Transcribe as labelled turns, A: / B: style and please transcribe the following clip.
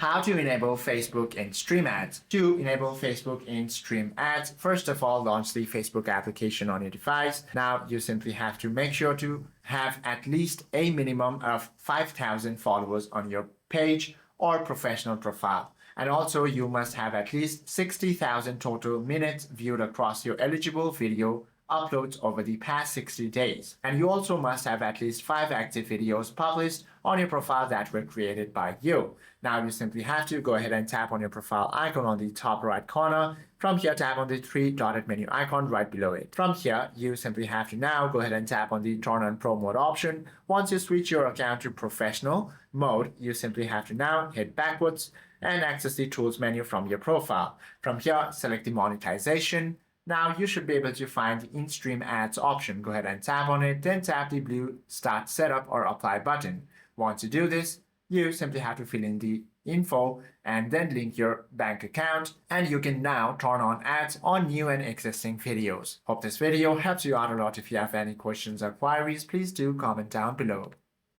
A: How to enable Facebook in stream ads. To enable Facebook in stream ads, first of all, launch the Facebook application on your device. Now, you simply have to make sure to have at least a minimum of 5,000 followers on your page or professional profile. And also, you must have at least 60,000 total minutes viewed across your eligible video uploads over the past 60 days. And you also must have at least 5 active videos published on your profile that were created by you. Now you simply have to go ahead and tap on your profile icon on the top right corner. From here, tap on the 3 dotted menu icon right below it. From here, you simply have to now go ahead and tap on the turn on pro mode option. Once you switch your account to professional mode, you simply have to now hit backwards and access the tools menu from your profile. From here, select the monetization. Now you should be able to find the in-stream ads option. Go ahead and tap on it, then tap the blue Start Setup or Apply button. Once you do this, you simply have to fill in the info and then link your bank account, and you can now turn on ads on new and existing videos. Hope this video helps you out a lot. If you have any questions or queries, please do comment down below.